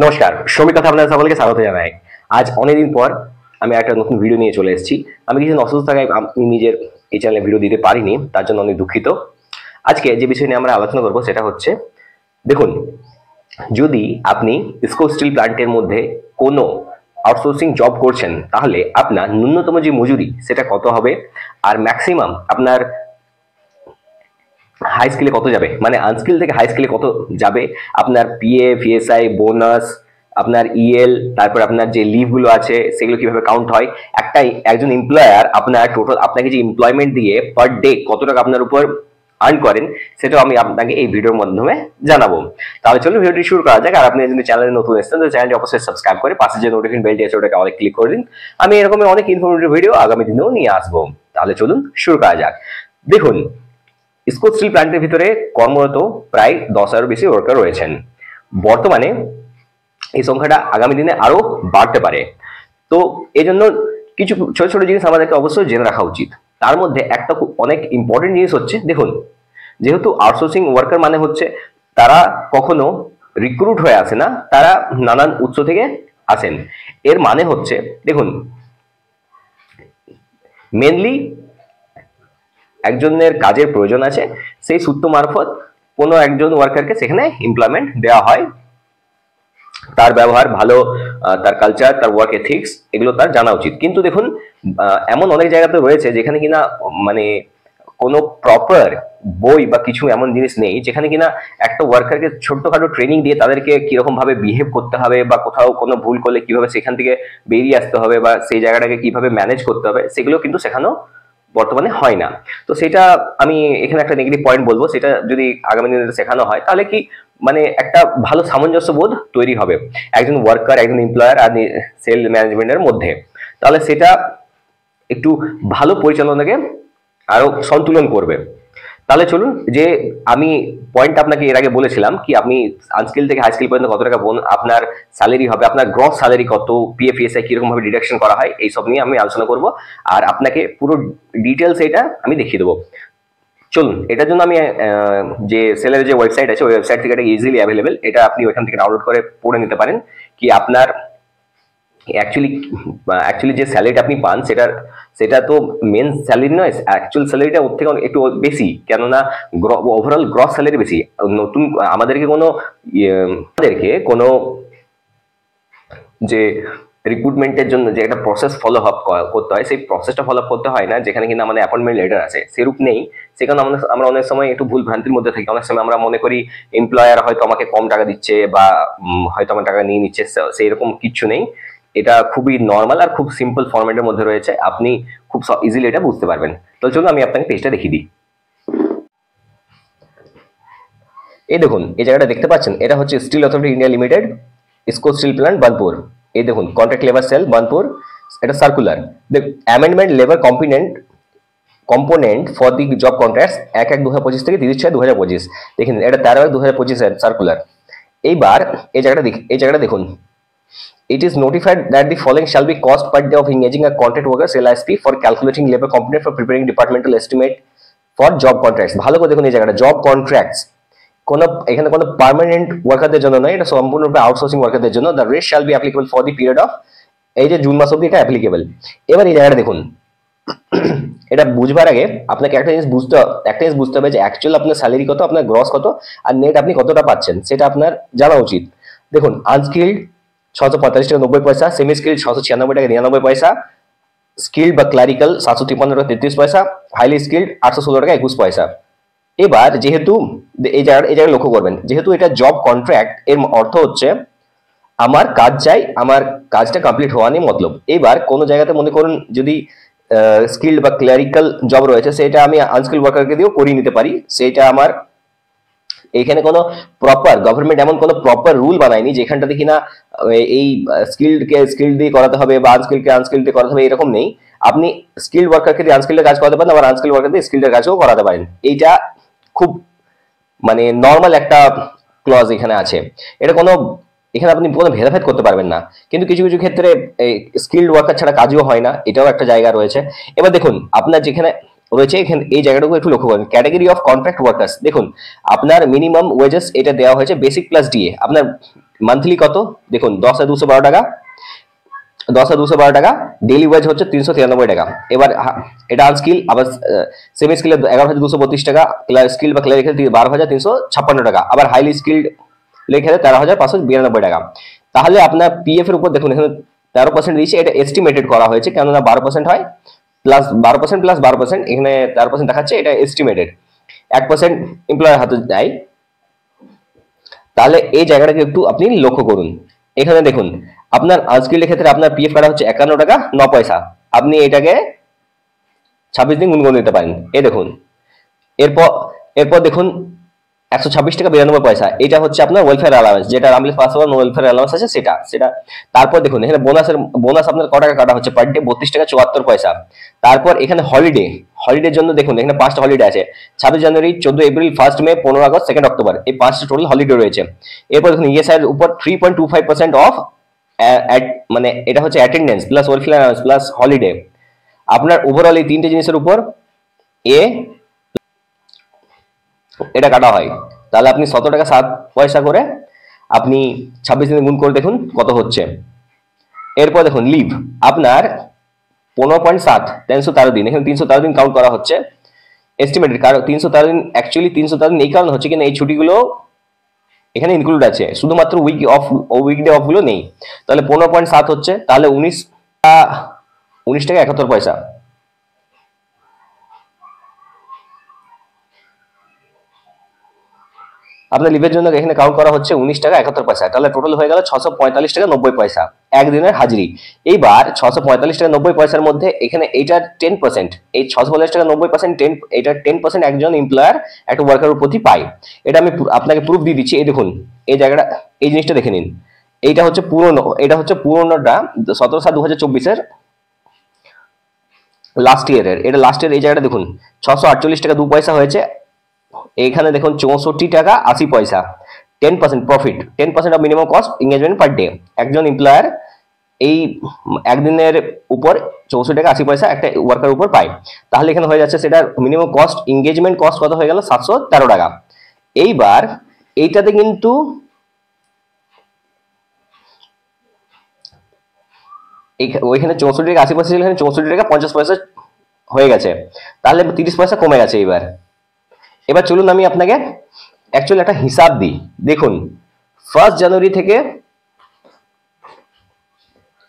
নমস্কার, শ্রমিক কথা আপনাদের সকলকে স্বাগত জানাই। আজ অনেকদিন পর আমি একটা নতুন ভিডিও নিয়ে চলে এসেছি। আমি কিছুদিন অসুস্থ থাকায় আমি নিজের এই চ্যানেলে ভিডিও দিতে পারিনি, তার জন্য অনেক দুঃখিত। আজকে যে বিষয় নিয়ে আমরা আলোচনা করব সেটা হচ্ছে, দেখুন, যদি আপনি ইসকো স্টিল প্ল্যান্টের মধ্যে কোনো আউটসোর্সিং জব করছেন, তাহলে আপনার ন্যূনতম যে মজুরি সেটা কত হবে, আর ম্যাক্সিমাম আপনার হাই স্কিলে কত যাবে, মানে আনস্কিল থেকে হাই স্কিলে কত যাবে, আপনার পিএফ, ইএসআই, বোনাস, আপনার ইএল, তারপর আপনার যে লিভগুলো আছে সেগুলো কিভাবে কাউন্ট হয়, একজন এমপ্লয়ার আপনার টোটাল আপনাকে যে এমপ্লয়মেন্ট দিয়ে পার ডে কত টাকা আপনার উপর আর্ন করেন, সেটাও আমি আপনাকে এই ভিডিওর মাধ্যমে জানাবো। তাহলে চলুন ভিডিওটি শুরু করা যাক। আর আপনি যদি চ্যানেলে নতুন এসেছেন, তো চ্যানেলটি অবশ্যই সাবস্ক্রাইব করে পাশে যে নোটিফিকেশন বেলটি আছে ওটাকে অনেক ক্লিক করে দিন। আমি এরকম অনেক ইনফরমেটিভ ভিডিও আগামী দিনেও নিয়ে আসবো। তাহলে চলুন শুরু করা যাক। দেখুন, ইসকো স্টিল প্ল্যান্টের ভিতরে কর্মরত প্রায় 10,000 বেশি ওয়ার্কার রয়েছেন। বর্তমানে এই সংখ্যাটা আগামী দিনে আরো বাড়তে পারে। তো এই জন্য কিছু ছোট ছোট জিনিস আমাদেরকে অবশ্যই জেনে রাখা উচিত। তার মধ্যে একটা অনেক ইম্পর্টেন্ট জিনিস হচ্ছে, দেখুন, যেহেতু আউটসোর্সিং ওয়ার্কার মানে হচ্ছে তারা কখনো রিক্রুট হয়ে আসে না, তারা নানান উৎস থেকে আসেন। এর মানে হচ্ছে, দেখুন, মেনলি একজনের কাজের প্রয়োজন আছে, সেই সূত্র মারফত কোনো একজন ওয়ার্কারকে সেখানে এমপ্লয়মেন্ট দেওয়া হয়। তার ব্যবহার ভালো, তার কালচার, তার ওয়ার্ক এথিক্স, এগুলো তার জানা উচিত। কিন্তু দেখুন, এমন অনেক জায়গাতে রয়েছে যেখানে কিনা মানে কোনো প্রপার বই বা কিছু এমন জিনিস নেই যেখানে কিনা একটা ওয়ার্কারকে ছোট্টখাটো ট্রেনিং দিয়ে তাদেরকে কিরকম ভাবে বিহেভ করতে হবে, বা কোথাও কোনো ভুল করলে কিভাবে সেখান থেকে বেরিয়ে আসতে হবে, বা সেই জায়গাটাকে কিভাবে ম্যানেজ করতে হবে, সেগুলো কিন্তু শেখানো বর্তমানে হয় না। তো সেটা আমি এখানে একটা নেগেটিভ পয়েন্ট বলবো। সেটা যদি আগামী দিনে শেখানো হয়, তাহলে কি মানে একটা ভালো সামঞ্জস্য বোধ তৈরি হবে একজন ওয়ার্কার, একজন এমপ্লয়ার আর সেল ম্যানেজমেন্টের মধ্যে। তাহলে সেটা একটু ভালো পরিচালনাকে আরো সন্তুলন করবে। তাহলে চলুন, যে আমি পয়েন্ট আপনাকে এর আগে বলেছিলাম কি আপনি আনস্কিল থেকে হাই স্কিল পর্যন্ত কত টাকা আপনার স্যালারি হবে, আপনার গ্রস স্যালারি কত, পিএফ, ইএসআই কিরকম ভাবে ডিডাকশন করা হয়, এইসব নিয়ে আমি আলোচনা করব। আর আপনাকে পুরো ডিটেলস এটা আমি দেখিয়ে দেবো। চলুন, এটার জন্য আমি যে সেলের যে ওয়েবসাইট আছে ওই ওয়েবসাইট থেকে এটা ইজিলি অ্যাভেলেবেল, এটা আপনি ওইখান থেকে ডাউনলোড করে পড়ে নিতে পারেন। কি আপনার অ্যাকচুয়ালি যে স্যালারিটা আপনি পান সেটা তো মেন স্যালারি নয়, অ্যাকচুয়াল স্যালারিটা ওর থেকে একটু বেশি, কেননা ওভারঅল গ্রস স্যালারি বেশি। নতুন আমাদেরকে কোনো যে রিক্রুটমেন্টের জন্য যে একটা প্রসেস ফলো আপ করতে হয়, সেই প্রসেসটা ফলো আপ করতে হয় না যেখানে কিন্তু আমাদের অ্যাপয়েন্টমেন্ট লেটার আছে, সেরূপ নেই। সেখানে আমরা অনেক সময় একটু ভুল ভ্রান্তির মধ্যে থাকি। অনেক সময় আমরা মনে করি এমপ্লয়ার হয়তো আমাকে কম টাকা দিচ্ছে, বা হয়তো আমার টাকা নিয়ে নিচ্ছে, সেই রকম কিচ্ছু নেই। এটা খুবই নর্মাল আর খুব সিম্পল ফরম্যাটের মধ্যে রয়েছে, আপনি খুব ইজিলি এটা বুঝতে পারবেন। তো চলুন আমি আপনাকে পেজটা দেখিয়ে দিই। এই দেখুন, এই জায়গাটা দেখতে পাচ্ছেন, এটা হচ্ছে steel authority India limited, IISCO steel plant Burnpur. এই দেখুন, কন্ট্রাক্ট লেবার সেল বার্নপুর, এটা circular. Amendment labour component for the job contracts 1/1/2025 থেকে 30/6/2025। দেখুন, এটা 13/2025 এর সার্কুলার। এইবার এই জায়গাটা দেখুন, it is notified that the following shall be cost per day of engaging a contract worker LSP for calculating labor component for preparing departmental estimate for job contracts। ভালো করে দেখুন এই জায়গাটা, জব কন্ট্রাক্টস, এখানে কোনো পার্মানেন্ট ওয়ার্কারদের জন্য নয়, এটা সম্পূর্ণরূপে আউটসোর্সিং ওয়ার্কারদের জন্য। The rate shall be applicable for the period of, এই যে জুন মাস অব্দি এটা অ্যাপ্লিকেবল। এবার এই জায়গাটা দেখুন, এটা বুঝবার আগে আপনাকে একটা জিনিস বুঝতে হবে যে অ্যাকচুয়াল আপনার স্যালারি কত, আপনার গ্রস কত, আর নেট আপনি কতটা পাচ্ছেন সেটা আপনার জানা উচিত। দেখুন, আনস্কিল্ড 645 টাকা 90 পয়সা, সেমি স্কিল্ড 696 টাকা 99 পয়সা, স্কিল্ড বা ক্লারিক্যাল 753 টাকা 33 পয়সা, হাইলি স্কিল্ড 816 টাকা 21 পয়সা। এবার যেহেতু এই জায়গায় লক্ষ্য করবেন, যেহেতু এটা জব কন্ট্রাক্ট, এর অর্থ হচ্ছে আমার কাজ চাই, আমার কাজটা কমপ্লিট হওয়া নিয়ে মতলব। এবার কোনো জায়গাতে মনে করুন যদি স্কিল্ড বা ক্লারিক্যাল জব রয়েছে, সেটা আমি আনস্কিল্ড ওয়ার্কারকে দিয়েও করিয়ে নিতে পারি। সেটা আমার এখানে কোনো প্রপার গভর্নমেন্ট এমন কোনো প্রপার রুল বানায়নি যেখানটাতে কিনা এই স্কিল্ডকে স্কিল্ড দিয়ে করাতে হবে বা আনস্কিল্ডকে আনস্কিল্ড দিয়ে করাতে হবে, এরকম নেই। আপনি স্কিল্ড ওয়ার্কারকে দিয়ে আনস্কিল্ডের কাজ করাতে পারেন, আবার আনস্কিল্ড ওয়ার্কার দিয়ে স্কিল্ডের কাজও করাতে পারেন। এইটা খুব মানে নর্মাল একটা ক্লজ এখানে আছে। এখানে আপনি কোনো ভেদাভেদ করতে পারবেন না। কিন্তু কিছু কিছু ক্ষেত্রে স্কিল্ড ওয়ার্কার ছাড়া কাজও হয় না, এটাও একটা জায়গা রয়েছে। এবার দেখুন, আপনার যেখানে রয়েছে এখানে এই জায়গাটুকু একটু লক্ষ্য করেন, ক্যাটাগরি অফ কন্ট্রাক্ট ওয়ার্কার্স। দেখুন, আপনার মিনিমাম ওয়েজেস এটা দেওয়া হয়েছে বেসিক প্লাস ডিএ। আপনার মান্থলি কত দেখুন 10,212 টাকা, 10,212 টাকা। ডেইলি ওয়েজ হচ্ছে 393 টাকা। এবার এটা আনস্কিল, আবার সেমি স্কিলে 11,232 টাকা, স্কিল বা ক্লারিক্যাল 12,356 টাকা, আবার হাইলি স্কিল্ড লেখে 13,592 টাকা। তাহলে আপনার পিএফ এর উপর দেখুন এখানে 13% দিয়েছে, এটা এস্টিমেটেড করা হয়েছে, কেননা 12% হয় প্লাস 12% প্লাস 12%, এখানে 13% দেখাচ্ছে, এটা এস্টিমেটেড। 1% এমপ্লয়ার হাতে দেয়। তাহলে এই জায়গাটাকে একটু আপনি লক্ষ্য করুন। এখানে দেখুন আপনার আনস্কিল্ডের ক্ষেত্রে আপনার পিএফ কাটা হচ্ছে 51 টাকা 9 পয়সা। আপনি এটাকে 26 দিন গুণ করে নিতে পারেন। এই দেখুন, এরপর এরপর দেখুন 126 টাকা 92 পয়সা, এটা হচ্ছে আপনার ওয়েলফেয়ার অ্যালাউন্স, যেটা রামলি পাস হওয়ার ওয়েলফেয়ার অ্যালাউন্স আছে সেটা। তারপর দেখুন এখানে বোনাস আপনার ক টাকা কাটা হচ্ছে পার ডে 32 টাকা 74 পয়সা। তারপর এখানে হলিডের জন্য দেখুন এখানে 5টা হলিডে আছে, 26 জানুয়ারি, 14 এপ্রিল, 1 মে, 15 আগস্ট, 2 অক্টোবর, এই 5টা টোটাল হলিডে রয়েছে। এরপর দেখুন ইএসআই এর উপর 3.25% অফ, মানে এটা হচ্ছে attendance plus welfare allowance plus holiday. আপনার ওভারঅল এই তিনটে জিনিসের উপর এটা কাটা হয়। তাহলে আপনি 17 টাকা 7 পয়সা করে আপনি 26 দিনে গুণ করে দেখুন কত হচ্ছে। এরপর দেখুন লিভ আপনার 15.7 313 দিন, এখানে 313 দিন কাউন্ট করা হচ্ছে এস্টিমেটেড, কারণ 313 দিন অ্যাকচুয়ালি 313 দিন এই কারণে হচ্ছে কিনা এই ছুটিগুলো এখানে ইনক্লুড আছে, শুধুমাত্র উইকডে অফ গুলো নেই। তাহলে 15.7 হচ্ছে, তাহলে 19 টাকা 71 পয়সা। আপনার লিভের জন্য এখানে কাউন্ট করা হচ্ছে 19 টাকা 71 পয়সা। তাহলে টোটাল হয়ে গেল 645 টাকা 90 পয়সা একদিনের হাজিরি। এইবার 645 টাকা 90 পয়সার মধ্যে এখানে এইটার 10%, এই 645 টাকা 90% এইটার 10% একজন এমপ্লয়ার একটা ওয়ার্কার প্রতি পায়। এটা আমি আপনাকে প্রুফ দিয়ে দিচ্ছি। এই দেখুন এই জায়গাটা, এই জিনিসটা দেখে নিন। এইটা হচ্ছে পুরনো, এটা হচ্ছে পুরনোটা 17/7/2024 লাস্ট ইয়ারের। এটা লাস্ট ইয়ার, এই জায়গাটা দেখুন 648 টাকা 2 পয়সা হয়েছে। এখানে দেখুন 64 টাকা 80 পয়সা, 10% profit, 10% of minimum cost engagement per day. একজন এমপ্লয়ার এই একদিনের উপর 64 টাকা 80 পয়সা একটা ওয়ার্কার উপর পায়। তাহলে এখানে হয়ে যাচ্ছে সেটার মিনিমাম কস্ট এঙ্গেজমেন্ট কস্ট কত হয়ে গেল 713 টাকা। এইবার এইটাতে কিন্তু ওইখানে 64 টাকা 80 পয়সা ছিল, এখানে 64 টাকা 50 পয়সা হয়ে গেছে, তাহলে 30 পয়সা কমে গেছে। এবার চলুন আমি আপনাকে অ্যাকচুয়ালি একটা হিসাব দিই। দেখুন 1 জানুয়ারি থেকে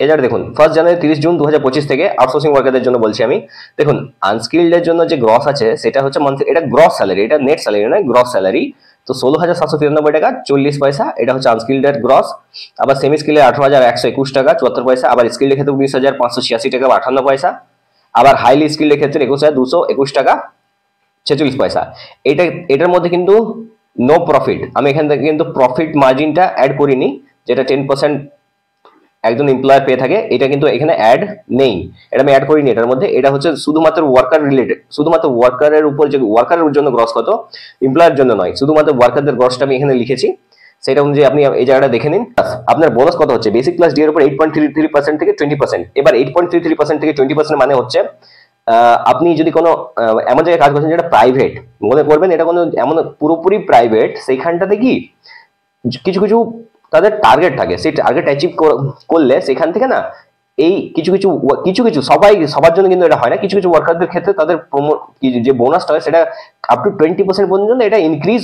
এবার দেখুন 1 জানুয়ারি 30 জুন 2025 থেকে আউটসোর্সিং ওয়ার্কারদের জন্য বলছি আমি। দেখুন আনস্কিল্ডের জন্য যে গ্রস আছে সেটা হচ্ছে মান্থলি, এটা গ্রস স্যালারি, এটা নেট স্যালারি নয়, গ্রস স্যালারি। তো 16,793 টাকা 40 পয়সা, এটা হচ্ছে আনস্কিল্ডের গ্রস। আবার সেমি স্কিলের 18,121 টাকা 74 পয়সা, আবার স্কিল্ডের ক্ষেত্রে 19,586 টাকা 58 পয়সা, আবার হাইলি স্কিল্ডের ক্ষেত্রে 21,221 টাকা 46 পয়সা। এটার মধ্যে কিন্তু নো প্রফিট, আমি এখান থেকে কিন্তু প্রফিট মার্জিনটা অ্যাড করিনি, যেটা 10% একজন এমপ্লয়ার পেয়ে থাকে, এটা কিন্তু এখানে অ্যাড নেই, এটা আমি অ্যাড করিনি এটার মধ্যে। এটা হচ্ছে শুধুমাত্র ওয়ার্কার রিলেটেড, শুধুমাত্র ওয়ার্কারের উপর, যে ওয়ার্কারের জন্য গ্রস কত, এমপ্লয়ারের জন্য নয়, শুধুমাত্র ওয়ার্কারদের গ্রসটা আমি এখানে লিখেছি, সেটা অনুযায়ী আপনি এই জায়গাটা দেখে নিন। আপনার বোনাস কত হচ্ছে, বেসিক প্লাস ডি এর উপর 8.33% থেকে 20%। এবার 8.33% থেকে 20% মানে হচ্ছে আপনি যদি কোনো এমন জায়গায় কাজ করছেন যেটা প্রাইভেট, মনে করবেন এটা কোনো এমন পুরোপুরি প্রাইভেট, সেইখানটাতে কি কিছু কিছু তাদের টার্গেট থাকে, সেই টার্গেট অ্যাচিভ করলে সেখান থেকে না এই কিছু কিছু সবার জন্য কিন্তু এটা হয় না, কিছু কিছু ওয়ার্কারদের ক্ষেত্রে তাদের যে বোনাসটা হয় সেটা আপ টু 20% পর্যন্ত এটা ইনক্রিজ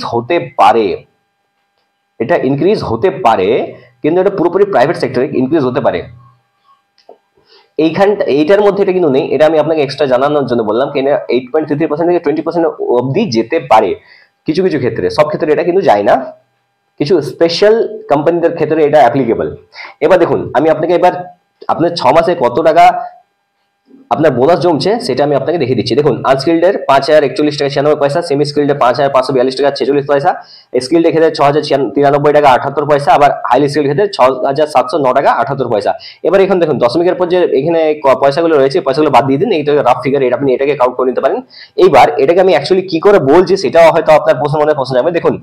হতে পারে, কিন্তু এটা পুরোপুরি প্রাইভেট সেক্টরে ইনক্রিজ হতে পারে। এইটার মধ্যে এটা কিন্তু নেই, এটা আমি আপনাকে এক্সট্রা জানানোর জন্য বললাম, কেন 8.33% থেকে 20% অবধি যেতে পারে কিছু কিছু ক্ষেত্রে, সব ক্ষেত্রে এটা কিন্তু যায় না, কিছু স্পেশাল কোম্পানিদের ক্ষেত্রে এটা অ্যাপ্লিকেবল। এবার দেখুন আমি আপনাকে এবার আপনার 6 মাসে কত টাকা আপনার বোনাস জমছে সেটা আমি আপনাকে দেখিয়ে দিচ্ছি। দেখুন আনস্কিল্ডের 5,041 টাকা 96 পয়সা, সেমি স্কিল্ডের 5,542 টাকা 46 পয়সা, স্কিল্ডের ক্ষেত্রে 6,093 টাকা 78 পয়সা, আবার হাইলি স্কিল্ড ক্ষেত্রে 6,709 টাকা 78 পয়সা। এবার এখন দেখুন দশমিকের পর যে এখানে পয়সাগুলো রয়েছে, পয়সাগুলো বাদ দিয়ে দিন, এইটা রাফ ফিগার, এটা আপনি এটাকে কাউন্ট করে নিতে পারেন। এইবার এটাকে আমি অ্যাকচুয়ালি কি করে বলছি সেটাও হয়তো আপনার মনে প্রশ্ন যাবে। দেখুন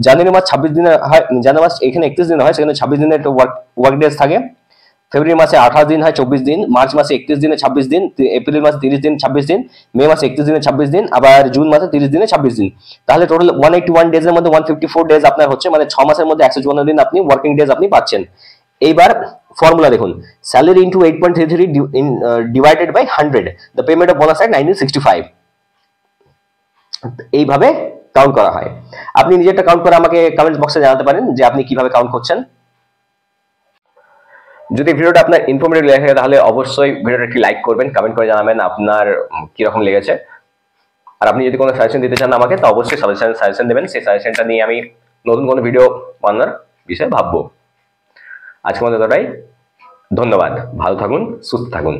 জানুয়ারি মাস 26 দিনের হয়, জানুয়ারি মাস এখানে 31 দিন হয়, সেখানে 26 দিনের একটা ওয়ার্ক ডেজ থাকে, ফেব্রুয়ারি মাসে 28 দিন হয় 24 দিন, মার্চ মাসে 31 দিনে 26 দিন, এপ্রিল মাসে 30 দিন 26 দিন, মে মাসে 31 দিনে 26 দিন, আবার জুন মাসে 30 দিনে 26 দিন। তাহলে টোটাল 181 ডেজ এর মধ্যে 154 ডেজ আপনার হচ্ছে, মানে 6 মাসের মধ্যে 154 দিন আপনি ওয়ার্কিং ডেজ আপনি পাচ্ছেন। এইবার ফর্মুলা দেখুন, salary into 8.33 divided by 100, the payment of bonus at 1965, এইভাবে কাউন্ট করা হয়। আপনি নিজেরটা কাউন্ট করে আমাকে কমেন্ট বক্সে জানাতে পারেন যে আপনি কিভাবে কাউন্ট করছেন। যদি ভিডিওটা আপনার ইনফরমেটিভ লেগে থাকে তাহলে অবশ্যই ভিডিওটা একটি লাইক করবেন, কমেন্ট করে জানাবেন আপনার কিরকম লেগেছে। আর আপনি যদি কোনো সাজেশন দিতে চান আমাকে, তো অবশ্যই সাজেশন দেবেন, সেই সাজেশনটা নিয়ে আমি নতুন কোনো ভিডিও বানানোর বিষয়ে ভাববো। আজকের মতো এতটাই, ধন্যবাদ, ভালো থাকুন, সুস্থ থাকুন।